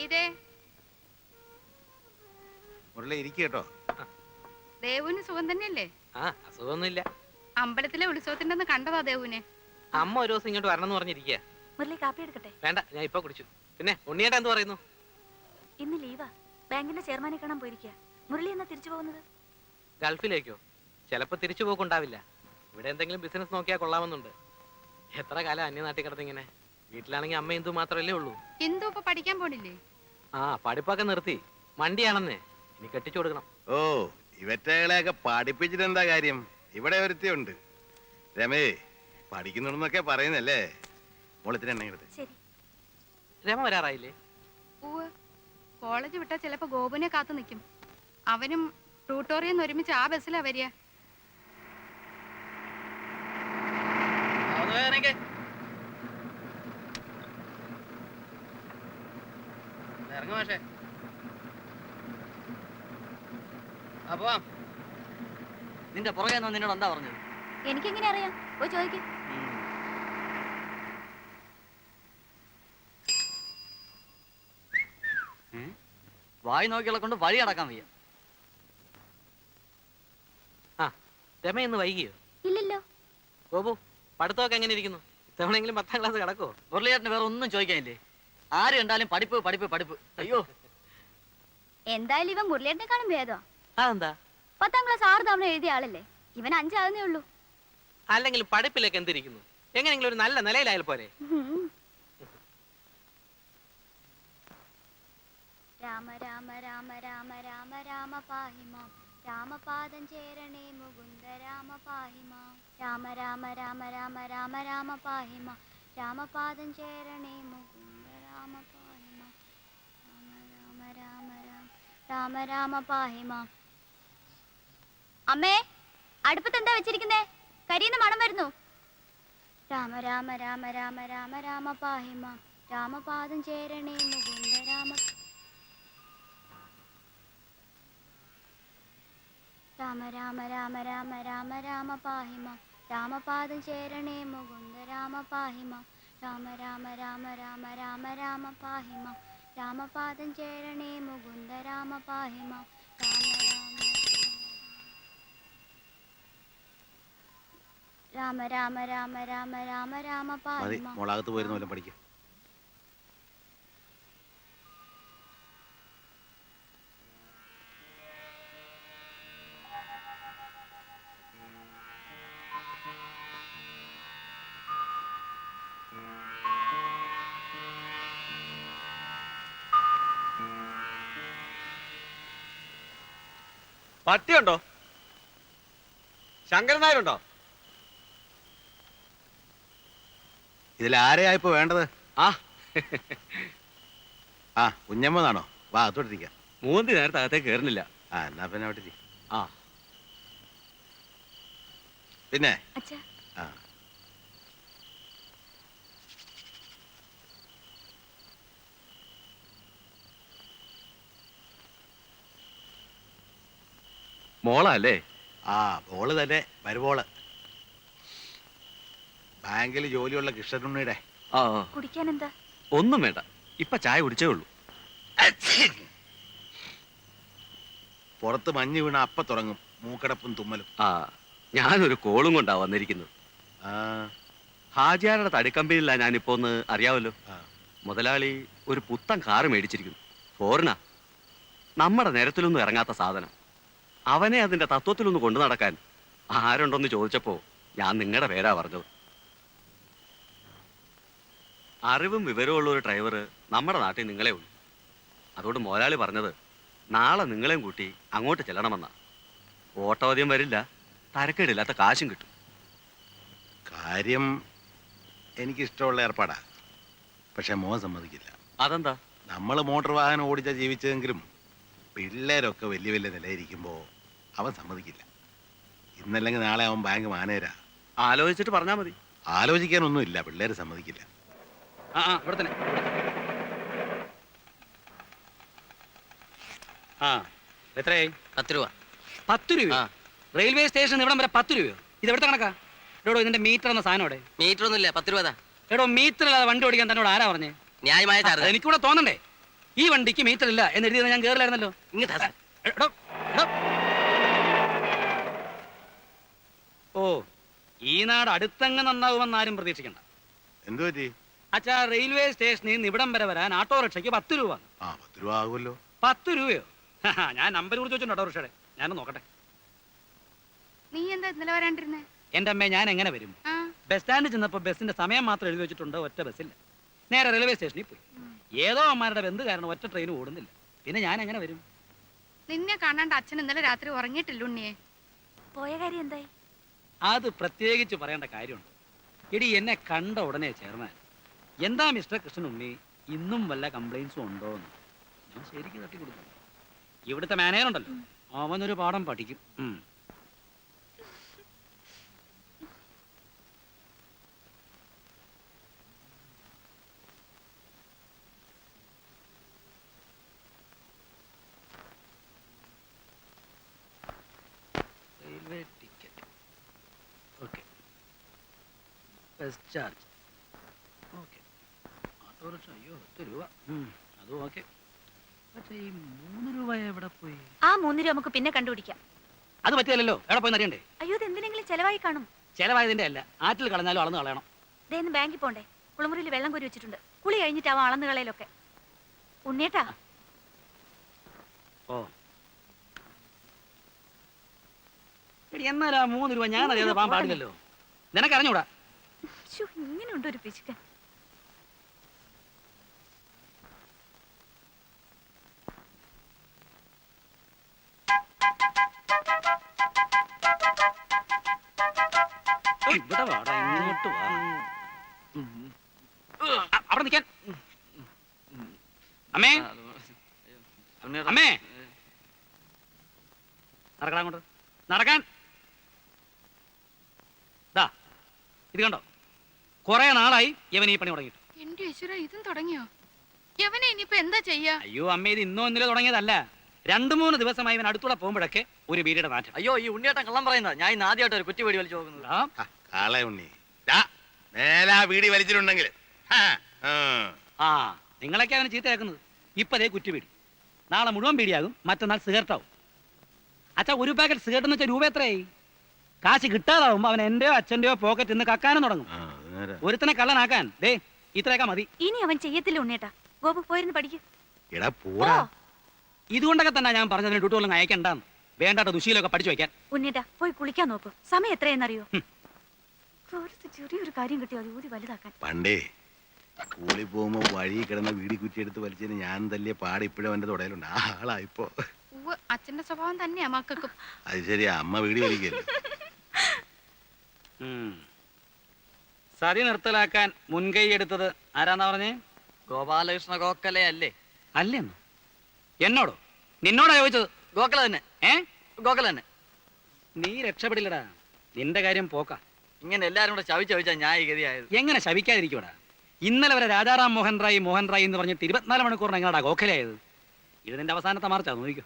ഗീതേ, മുരളി ഇരിക്കട്ടോ. ദേവുവിന് സുഖം തന്നെയല്ലേ? ആ, അസുഖമൊന്നുമില്ല. അമ്പലത്തിലെ ഉത്സവത്തിന്റെ കണ്ടതാ ദേവുവിനെ. അമ്മ ഒരു ദിവസം ഇങ്ങോട്ട് വരണം എന്ന് പറഞ്ഞിരിക്കുക. മുരളി കാപ്പി എടുക്കട്ടെ? വേണ്ട, ഞാൻ ഇപ്പൊ കുടിച്ചു. പിന്നെ ഉണ്ണിയേട്ടാ എന്ത് പറയുന്നു? ഇന്ന് ലീവാ, ബാങ്കിന്റെ ചെയർമാനെ കാണാൻ പോയിരിക്കുക. മുരളി എന്നാ തിരിച്ചു പോകുന്നത്? ഗൾഫിലേക്കോ? ചിലപ്പോ തിരിച്ചു പോക്കുണ്ടാവില്ല. ഇവിടെ എന്തെങ്കിലും ബിസിനസ് നോക്കിയാൽ കൊള്ളാമെന്നുണ്ട്. എത്ര കാലം അന്യനാട്ടിൽ കിടന്നിങ്ങനെ. വീട്ടിലാണെങ്കിൽ അമ്മ ഇന്ദു മാത്രമല്ലേ ഉള്ളൂ. ഇന്ദു ഇപ്പൊ പഠിക്കാൻ പോണില്ലേ? ആ, പഠിപ്പൊക്കെ നിർത്തി. മണ്ടിയാണെന്നേ, ഇനി കെട്ടിച്ചു കൊടുക്കണം. ഓ, ഇവറ്റകളെയൊക്കെ പഠിപ്പിച്ചിട്ട് എന്താ കാര്യം? ഇവിടെ ഒരുത്തിയുണ്ട്, രമേ, പഠിക്കുന്നുണ്ടെന്നൊക്കെ പറയുന്നല്ലേ. മോളത്തിന് എണ്ണ എടുത്ത്. ശരി. രമ വരാറായില്ലേ? പൂവ് കോളേജ് വിട്ടാ ചിലപ്പോ ഗോപുനെ കാത്തു നിൽക്കും. അവനും ട്യൂട്ടോറിയെന്ന് ഒരുമിച്ച് ആ ബസ്സിലാ വരിക. നിന്റെ പുറകെ നിന്നോട് എന്താ പറഞ്ഞത്? എനിക്കെങ്ങനെ അറിയാം? പോയി ചോദിക്കും. വായി നോക്കികളെ കൊണ്ട് വഴി അടക്കാൻ വയ്യ. ആ, രമ ഇന്ന് വൈകിയോ? ഇല്ലല്ലോ. ഗോപു, പഠിത്തമൊക്കെ എങ്ങനെ ഇരിക്കുന്നു? ഇത്തവണെങ്കിലും 10ാം ക്ലാസ് കിടക്കോ? മുരളിയേട്ടന് വേറെ ഒന്നും ചോദിക്കാനില്ലേ? ആര് കണ്ടാലും പഠിപ്പ് പഠിപ്പ് പഠിപ്പ്. അയ്യോ, എന്തായാലും ഇവൻ മുരളിയേട്ടനെക്കാളും ഭേദമാ. അതെന്താ? 10ാം ക്ലാസ് 6 തവണ എഴുതിയ ആളല്ലേ. ഇവൻ 5 ആകുന്നേ ഉള്ളൂ. അല്ലെങ്കിൽ പഠിപ്പിലേക്ക് എന്തിരിക്കുന്നു? എങ്ങനെയെങ്കിലും ഒരു നല്ല നിലയിലായാൽ പോലെ. രാമ രാമ രാമ രാമ രാമ രാമ പാഹിമാം, രാമപാദം ചേരണേ മുകുന്ദ രാമ പാഹിമാം. രാമ രാമ രാമ രാമ രാമ രാമ പാഹിമാം, രാമപാദം ചേരണേ മുകുന്ദ രാമ പാഹിമാം. രാമ രാമ രാമ രാമ രാമ പാഹിമാം. അമ്മേ, അടുപ്പത്ത് എന്താ വെച്ചിരിക്കുന്നേ? കരിയുന്ന മണം വരുന്നു. രാമ രാമ രാമ രാമ രാമ രാമ പാഹിമാം, രാമപാദം ചേരണേ മുകുന്ദ രാമ. രാമ രാമ രാമ രാമ രാമ രാമ പാഹിമാം, രാമപാദം ചേരണേ മുകുന്ദ രാമ പാഹിമാം. രാമ രാമ രാമ രാമ രാമ രാമ പാഹിമാം, രാമപാദം ചേരണേ മുകുന്ദ രാമ പാഹിമാം. രാമ രാമ രാമ രാമ രാമ രാമ പാഹിമാം. മോളകത്ത് പോയിരുന്ന പോലെ പഠിക്കും. പട്ടിയുണ്ടോ? ശങ്കരൻ നായരുണ്ടോ? ഇതിൽ ആരെയാ ഇപ്പൊ വേണ്ടത്? ആ ആ, കുഞ്ഞമ്മന്നാണോ? വാ, അത്തോട്ടിരിക്കാം. മൂന്തി നേരത്തെ അകത്തേക്ക് കയറുന്നില്ല. ആ, എന്നാ പിന്നെ അവിടെ. ആ, പിന്നെ അച്ഛാ, ആ, മോളല്ലേ? ആ, മോള് തന്നെ, മരുമോള്. ബാങ്കിൽ ജോലിയുള്ള കൃഷ്ണനുണ്ണിയുടെ. ആ, കുടിക്കാൻ എന്താ? ഒന്നും വേണ്ട, ഇപ്പൊ ചായ കുടിച്ചേ ഉള്ളൂ. പുറത്ത് മഞ്ഞ് വീണ അപ്പ തുടങ്ങും മൂക്കടപ്പും തുമ്മലും. ആ, ഞാനൊരു കോളും കൊണ്ടാ വന്നിരിക്കുന്നത്. ആ, ഹാജിയാരുടെ തടിക്കമ്പനിയില്ല ഞാനിപ്പോ ഒന്ന് അറിയാവല്ലോ. ആ. മുതലാളി ഒരു പുത്തൻ കാറ് മേടിച്ചിരിക്കുന്നു. ഫോറിനാ. നമ്മുടെ നിരത്തിലൊന്നും ഇറങ്ങാത്ത സാധനം. അവനെ അതിന്റെ തത്വത്തിലൊന്ന് കൊണ്ടു നടക്കാൻ ആരുണ്ടോന്ന് ചോദിച്ചപ്പോ ഞാൻ നിങ്ങളുടെ പേരാ പറഞ്ഞത്. അറിവും വിവരവും ഉള്ള ഒരു ഡ്രൈവർ നമ്മുടെ നാട്ടിൽ നിങ്ങളെ ഉള്ളൂ. അതുകൊണ്ട് മുതലാളി പറഞ്ഞത് നാളെ നിങ്ങളെയും കൂട്ടി അങ്ങോട്ട് ചെല്ലണമെന്നാ. ഓട്ടോ അധികം വരില്ല, തരക്കേടില്ലാത്ത കാശും കിട്ടും. കാര്യം എനിക്കിഷ്ടമുള്ള ഏർപ്പാടാ. പക്ഷെ മോൻ സമ്മതിക്കില്ല. അതെന്താ? നമ്മൾ മോട്ടോർ വാഹനം ഓടിച്ചാ ജീവിച്ചതെങ്കിലും പിള്ളേരൊക്കെ വലിയ വലിയ നിലയിരിക്കുമ്പോ അവൻ സമ്മതിക്കില്ല. ഇന്നല്ലെങ്കിൽ നാളെ അവൻ ബാങ്ക് മാനേജരാ. ആലോചിച്ചിട്ട് പറഞ്ഞാ മതി. ആലോചിക്കാനൊന്നുമില്ല, പിള്ളേര് സമ്മതിക്കില്ല. ആ ആ, ഇവിടെ തന്നെ. ആ, എത്രയായി? 10 രൂപ. 10 രൂപ? റെയിൽവേ സ്റ്റേഷൻ ഇവിടം വരെ 10 രൂപയോ? ഇത് എവിടുത്തെ കണക്കാ? എടോ, ഇതിന്റെ മീറ്റർ എന്ന സാധനം ഇവിടെ. മീറ്റർ ഒന്നുമില്ല, 10 രൂപ. എടോ, മീറ്റർ അല്ലാതെ വണ്ടി ഓടിക്കാൻ തന്നോട് ആരാ പറഞ്ഞേ? ന്യായമായ ചാർജ്. എനിക്കൂടെ തോന്നണ്ടേ? ഈ വണ്ടിക്ക് മീറ്റർ ഇല്ല എന്ന് എഴുതിയത് ഞാൻ കേറില്ലായിരുന്നല്ലോ. ഇങ്ങോട്ടാ സാർ. എടോ, എടോ. ഓ, ഈ നാട് അടുത്തങ്ങ് നന്നാവുമെന്ന് ആരും പ്രതീക്ഷിക്കണ്ട. എന്തു പറ്റി? അച്ഛാ, റെയിൽവേ സ്റ്റേഷനിൽ നിന്ന് ഇവിടം വരെ വരാൻ ഓട്ടോറിക്ഷയ്ക്ക് 10 രൂപ. ആ 10 രൂപ ആകുമല്ലോ. 10 രൂപയോ? ഞാൻ നമ്പർ കുറിച്ച് വെച്ചിട്ടുണ്ട് ഓട്ടോറിക്ഷയുടെ. ഞാനൊന്ന് നോക്കട്ടെ. നീ എന്താ ഇന്നലെ വരാണ്ടിരുന്നേ? എന്റെ അമ്മേ, ഞാൻ എങ്ങനെ വരും? ആ ബസ് സ്റ്റാൻഡിൽ ചെന്നപ്പോൾ ബസ്സിന്റെ സമയം മാത്രം എഴുതി വെച്ചിട്ടുണ്ട്, ഒറ്റ ബസ്സില്ല. നേരെ റെയിൽവേ സ്റ്റേഷനിൽ പോയി. ഏതോ അമ്മമാരുടെ ബന്ധു കാരണം ഒറ്റ ട്രെയിൻ ഓടുന്നില്ല. പിന്നെ ഞാൻ എങ്ങനെ വരും? നിന്നെ കാണാണ്ട് അച്ഛൻ ഇന്നലെ രാത്രി ഉറങ്ങിയിട്ടില്ല ഉണ്ണിയെ. പോയ കാര്യം എന്തായി? അത് പ്രത്യേകിച്ച് പറയേണ്ട കാര്യമുണ്ട്. എടി, എന്നെ കണ്ട ഉടനെ ചേർന്നാൽ എന്താ മിസ്റ്റർ കൃഷ്ണനുണ്ണി, ഇന്നും വല്ല കംപ്ലൈൻസും ഉണ്ടോ എന്ന് ഞാൻ ശരിക്കും തട്ടി കൊടുക്കും. ഇവിടുത്തെ മാനേജർ ഉണ്ടല്ലോ, അവനൊരു പാഠം പഠിക്കും. Railway ticket, okay. Bus charge, okay. Auto rickshaw, അയ്യോ 10 രൂപ, അതും ഓക്കെ. പക്ഷേ ഈ 3 രൂപ എവിടെ പോയി? ആ 3 രൂപ നമുക്ക് പിന്നെ കണ്ടുപിടിക്കാം. അത് പറ്റിയല്ലോ, എവിടെ പോയി അറിയണ്ടേ? അയ്യോ, ഇത് എന്തിനെങ്കിലും ചെലവായി കാണും. ചെലവായതിന്റെ അല്ല, ആറ്റിൽ കളഞ്ഞാലും അളന്ന് കളയണം. ഇതേന്ന് ബാങ്കിൽ പോണ്ടേ? കുളിമുറിയിൽ വെള്ളം കോരി വെച്ചിട്ടുണ്ട്. കുളി കഴിഞ്ഞിട്ടാവും അളന്ന് കളയിലൊക്കെ. ഉണ്ണിയേട്ടാ, ഓ, എടി, എന്നാലും ആ 3 രൂപ ഞാൻ അറിയാതെ പോകാൻ പാടില്ലല്ലോ. നിനക്കറിഞ്ഞൂടാ? ശ്ശോ, ഇങ്ങനെയുണ്ട് ഒരു പിശുക്കൻ. ഇവിടെ വാടാ, ഇങ്ങോട്ട് വാ. അവിടെ നിൽക്കാൻ. അമ്മേ, അമ്മേ, നടക്കാൻ അങ്ങോട്ട്, നടക്കാൻ. ദാ, ഇത് കണ്ടോ, കുറെ നാളായി ഇവൻ ഈ പണി തുടങ്ങിയിട്ട്. എന്റെ ഈശ്വര, ഇതും തുടങ്ങിയോ? യവനെ ഇനിയിപ്പോ എന്താ ചെയ്യാ? അയ്യോ അമ്മ, ഇത് ഇന്നോ ഇന്നലെ തുടങ്ങിയതല്ല. 2-3 ദിവസമായി ഇവൻ അടുത്തൂടെ പോകുമ്പോഴൊക്കെ ഒരു വീടിയുടെ നാറ്റം. അയ്യോ, ഈ ഉണ്ണിയേട്ടൻ കള്ളം പറയുന്നത്. ഞാൻ ഇന്ന് ആദ്യമായിട്ട് ഒരു കുറ്റി വെടി വലിച്ചു നോക്കുന്നത്. ആ, കാളെ ഉണ്ണി, മേലാ വീടി വലിച്ചിട്ടുണ്ടെങ്കിൽ ആ, നിങ്ങളൊക്കെ അവന് ചീത്തയാക്കുന്നത്. ഇപ്പതേ കുറ്റിപീടി, നാളെ മുഴുവൻ പീടിയാകും, മറ്റന്നാൾ സിഗരറ്റാവും. അച്ഛാ, ഒരു പാക്കറ്റ് സിഗരറ്റ് എന്ന് വെച്ചാൽ രൂപ എത്രയായി? കാശ് കിട്ടാതാവുമ്പോ അവൻ എന്റെയോ അച്ഛന്റെയോ പോക്കറ്റ് നിന്ന് കക്കാനും തുടങ്ങും. ഒരുത്തനെ കള്ളനാക്കാൻ ദേ ഇത്രയൊക്കെ മതി. ഇനി അവൻ ചെയ്യത്തില്ല ഉണ്ണിയേട്ടാ. ഗോപു പോയിരുന്നു പഠിക്കും. എടാ പോടാ. ഇതുകൊണ്ടൊക്കെ തന്നെ ഞാൻ പറഞ്ഞതിന് ഡ്യൂട്ടികളും അയക്കണ്ടെന്ന്. വേണ്ടാത്ത ദുശീലമൊക്കെ പഠിച്ചു വയ്ക്കാൻ. ഉണ്ണിയേട്ടാ, പോയി കുളിക്കാൻ നോക്കൂ. സമയം എത്രയെന്നറിയോ? ചെറിയൊരു കാര്യം കിട്ടിയോ അത് ഊതി വലുതാക്കാൻ. പണ്ടേ സ്കൂളിൽ പോകുമ്പോ വഴി കിടന്ന വീടി കുറ്റിയെടുത്ത് വലിച്ചതിന് ഞാൻ തല്ലിയ പാട് ഇപ്പോഴും എന്റെ തുടയിലുണ്ട്. ആ ആളാ ഇപ്പൊ. ഉവ്വ്, അച്ഛന്റെ സ്വഭാവം തന്നെയാ മക്കൾക്കും. അത് ശരിയാ, അമ്മ വീടി വലിക്കല്ലേ. സതി നിർത്തലാക്കാൻ മുൻകൈ എടുത്തത് ആരാന്നാ പറഞ്ഞേ? ഗോപാലകൃഷ്ണ ഗോഖലെ അല്ലേ? അല്ലെന്നോ? എന്നോടോ? നിന്നോടാ ചോദിച്ചത്? ഗോഖല തന്നെ. ഗോഖല തന്നെ. നീ രക്ഷപ്പെടില്ലടാ, നിന്റെ കാര്യം പോക്ക. ഇങ്ങനെ എല്ലാരും കൂടെ ചവിച്ചാ ഞാൻ ഈ ഗതിയായത്. എങ്ങനെ ശവിക്കാതിരിക്കൂടാ? ഇന്നലെ വരെ രാജാറാം മോഹൻ റായ് എന്ന് പറഞ്ഞിട്ട് 24 മണിക്കൂറിന് എങ്ങനെയാടാ ഗോഖലയായത്? ഇത് നിന്റെ അവസാനത്തെ മാർച്ചാ, നോക്കിക്കോ.